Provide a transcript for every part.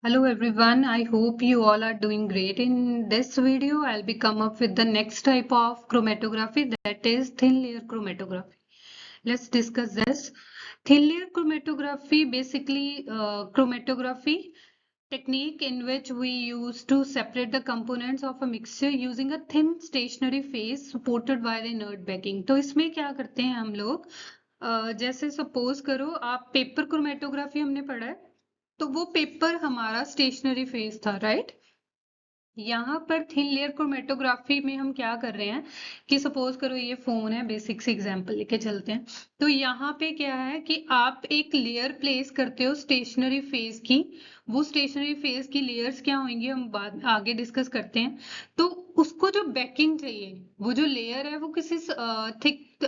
Hello everyone, I hope you all are doing great. In this video, I'll be come up with the next type of chromatography, that is thin layer chromatography. Let's discuss this. Thin layer chromatography, basically chromatography technique in which we use to separate the components of a mixture using a thin stationary phase supported by the inert backing. तो इसमें क्या करते हैं हम लोग, जैसे suppose करो आप पेपर क्रोमेटोग्राफी हमने पढ़ा है, तो वो पेपर हमारा स्टेशनरी फेज था, राइट। यहाँ पर थिन लेयर क्रोमेटोग्राफी में हम क्या कर रहे हैं कि सपोज करो ये फोन है, बेसिक से एग्जांपल लेके चलते हैं। तो यहाँ पे क्या है कि आप एक लेयर प्लेस करते हो स्टेशनरी फेज की। वो स्टेशनरी फेज की लेयर्स क्या होंगी हम बाद आगे डिस्कस करते हैं। तो उसको जो बैकिंग चाहिए, वो जो लेयर है वो किसी थिक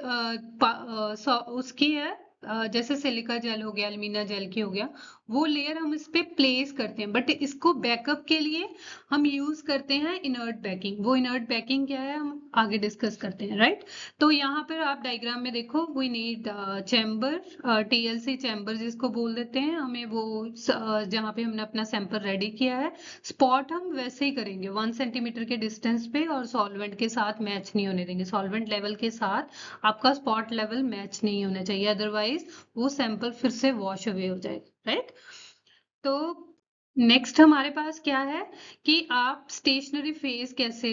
उसकी है, जैसे सिलिका जेल हो गया, एल्यूमिना जेल की हो गया, वो लेयर हम इस पे प्लेस करते हैं। बट इसको बैकअप के लिए हम यूज करते हैं इनर्ट बैकिंग। वो इनर्ट बैकिंग क्या है हम आगे डिस्कस करते हैं, राइट। तो यहाँ पर आप डायग्राम में देखो, we need chamber, TLC chamber जिसको बोल देते हैं। हमें वो जहाँ पे हमने अपना सैंपल रेडी किया है, स्पॉट हम वैसे ही करेंगे 1 सेंटीमीटर के डिस्टेंस पे, और सॉल्वेंट के साथ मैच नहीं होने देंगे। सॉल्वेंट लेवल के साथ आपका स्पॉट लेवल मैच नहीं होना चाहिए, अदरवाइज वो सैंपल फिर से वॉश अवे हो जाएगा, राइट। तो नेक्स्ट हमारे पास क्या है कि आप स्टेशनरी फेज कैसे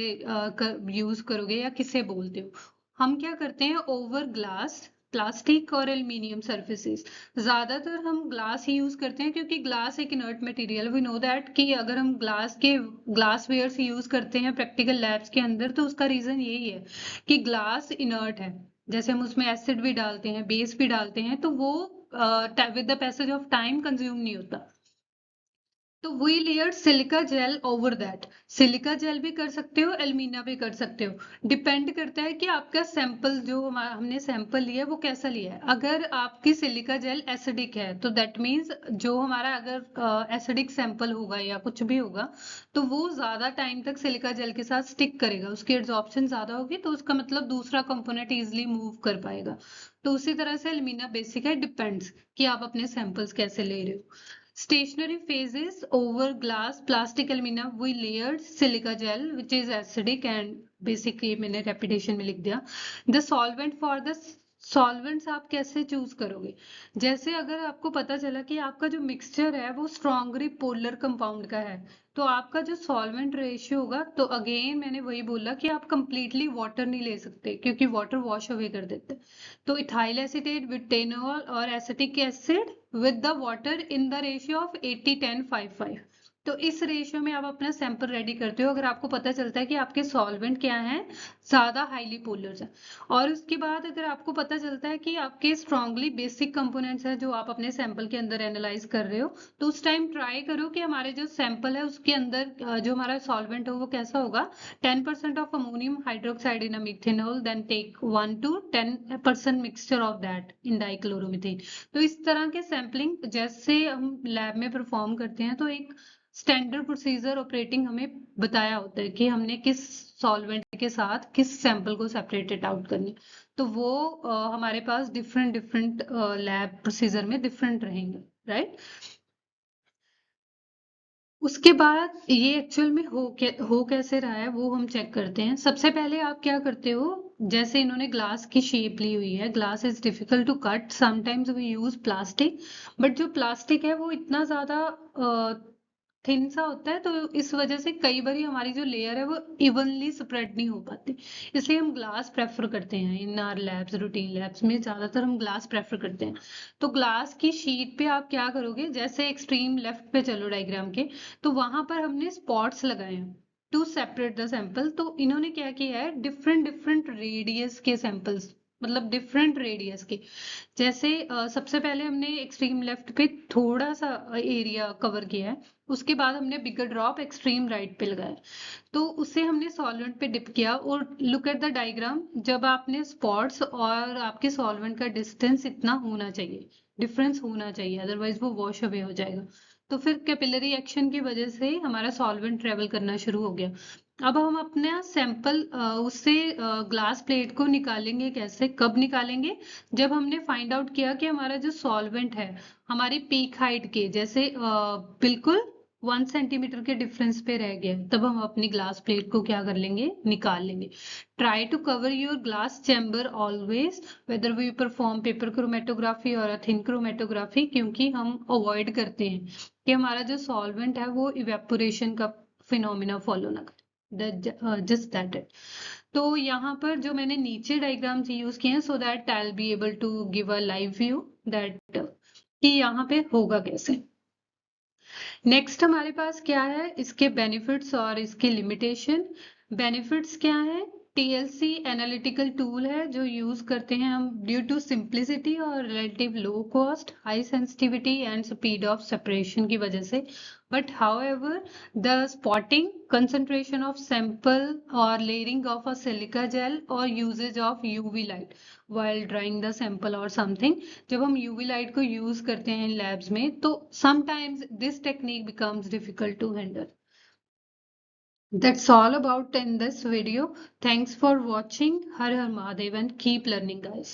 यूज करोगे या किसे बोलते हो। हम क्या करते हैं, ओवर ग्लास, प्लास्टिक और एल्युमिनियम सर्फेसिस। ज्यादातर हम ग्लास ही यूज करते हैं क्योंकि ग्लास एक inert material, we know that कि अगर हम ग्लास वेयर यूज करते हैं प्रैक्टिकल लैब्स के अंदर, तो उसका रीजन यही है कि ग्लास इनर्ट है। जैसे हम उसमें एसिड भी डालते हैं, बेस भी डालते हैं, तो वो with the passage of time consume नहीं होता। तो we layer silica gel over that. Silica gel भी कर सकते हो, एल्मीना भी कर सकते हो, डिपेंड करता है कि आपका सैंपल जो हमने सैंपल लिया है वो कैसा लिया है। अगर आपकी सिलिका जेल एसिडिक है तो दैट मीन्स जो हमारा अगर एसिडिक सैंपल होगा या कुछ भी होगा, तो वो ज्यादा टाइम तक सिलिका जेल के साथ स्टिक करेगा, उसकी एब्जॉर्प्शन ज्यादा होगी, तो उसका मतलब दूसरा कंपोनेंट इजिली मूव कर पाएगा। तो उसी तरह से एल्मीना बेसिक है, डिपेंड्स कि आप अपने सैंपल्स कैसे ले रहे हो। Stationary phases over glass, plastic, alumina, we layered silica gel, which is acidic and basically मैंने रेपिटेशन में लिख दिया। The solvent for the solvents आप कैसे चूज करोगे, जैसे अगर आपको पता चला कि आपका जो मिक्सचर है वो स्ट्रॉन्गली पोलर कंपाउंड का है, तो आपका जो सॉल्वेंट रेशियो होगा, तो अगेन मैंने वही बोला कि आप कंप्लीटली वाटर नहीं ले सकते क्योंकि वाटर वॉश अवे कर देते हैं। तो इथाइल एसीटेट, बुटेनॉल और acetic acid with the water in the ratio of 80-10-5-5। तो इस रेशियो में आप अपना सैंपल रेडी करते हो अगर आपको पता चलता है कि आपके सॉल्वेंट क्या हैं, ज्यादा हाईली पोलर है। और उसके बाद अगर आपको पता चलता है कि आपके स्ट्रांगली बेसिक कंपोनेंट्स हैं जो आप अपने सैंपल के अंदर एनालाइज कर रहे हो, तो उस टाइम ट्राई करो कि हमारे जो सैंपल है उसके अंदर जो हमारा सॉल्वेंट हो वो कैसा होगा। 10% of ammonium hydroxide in a methanol, then take 1 to 10% mixture of that in dichloromethane. तो इस तरह के सैम्पलिंग जैसे हम लैब में परफॉर्म करते हैं, तो एक स्टैंडर्ड प्रोसीजर ऑपरेटिंग हमें बताया होता है कि हमने किस सॉल्वेंट के साथ किस सैंपल को सेपरेटेड आउट करनी। तो वो हमारे पास डिफरेंट डिफरेंट लैब प्रोसीजर में डिफरेंट रहेंगे, राइट। उसके बाद ये एक्चुअल में हो कैसे रहा है वो हम चेक करते हैं। सबसे पहले आप क्या करते हो, जैसे इन्होंने ग्लास की शेप ली हुई है, glass is difficult to cut, sometimes we use plastic, but जो प्लास्टिक है वो इतना ज्यादा थिन सा होता है, तो इस वजह से कई बार हमारी जो लेयर है वो इवनली स्प्रेड नहीं हो पाती। इसलिए हम ग्लास प्रेफर करते हैं इन आर लैब्स, रूटीन लैब्स में ज्यादातर हम ग्लास प्रेफर करते हैं। तो ग्लास की शीट पे आप क्या करोगे, जैसे एक्सट्रीम लेफ्ट पे चलो डायग्राम के, तो वहां पर हमने स्पॉट्स लगाए हैं टू सेपरेट द सैंपल। तो इन्होंने क्या किया है, डिफरेंट डिफरेंट रेडियस के सैंपल्स, मतलब डिफरेंट रेडियस के। जैसे सबसे पहले हमने एक्सट्रीम लेफ्ट पे थोड़ा सा एरिया कवर किया है, उसके बाद हमने बिगर ड्रॉप एक्सट्रीम राइट पे लगाया, तो उसे हमने सॉल्वेंट पे डिप किया। और लुक एट द डायग्राम, जब आपने स्पॉट्स और आपके सॉल्वेंट का डिस्टेंस इतना होना चाहिए, डिफरेंस होना चाहिए, अदरवाइज वो वॉश अवे हो जाएगा। तो फिर कैपिलरी एक्शन की वजह से हमारा सॉल्वेंट ट्रेवल करना शुरू हो गया। अब हम अपना सैंपल उससे ग्लास प्लेट को निकालेंगे, कैसे कब निकालेंगे, जब हमने फाइंड आउट किया कि हमारा जो सॉल्वेंट है हमारी पीक हाइट के जैसे बिल्कुल 1 सेंटीमीटर के डिफरेंस पे रह गया, तब हम अपनी ग्लास प्लेट को क्या कर लेंगे, निकाल लेंगे। Try to cover your glass chamber always whether we perform paper chromatography और थिन क्रोमेटोग्राफी, क्योंकि हम अवॉइड करते हैं कि हमारा जो सॉल्वेंट है वो इवेपोरेशन का फिनोमिना फॉलो ना करे, जस्ट दैट इट। तो यहाँ पर जो मैंने नीचे डायग्राम्स यूज किए हैं, so that I will be able to give a live view that कि यहाँ पे होगा कैसे। नेक्स्ट हमारे पास क्या है, इसके बेनिफिट्स और इसके लिमिटेशन। बेनिफिट्स क्या है, टीएलसी एनालिटिकल टूल है जो यूज करते हैं हम ड्यू टू सिंप्लिसिटी और relative low cost, high sensitivity and speed of separation की वजह से। But however the spotting, concentration of sample और layering of a silica gel और uses of UV light while drying the sample or something, जब हम UV light को use करते हैं लैब्स में तो sometimes this technique becomes difficult to handle. That's all about in this video. Thanks for watching. Har Har Mahadev and keep learning, guys.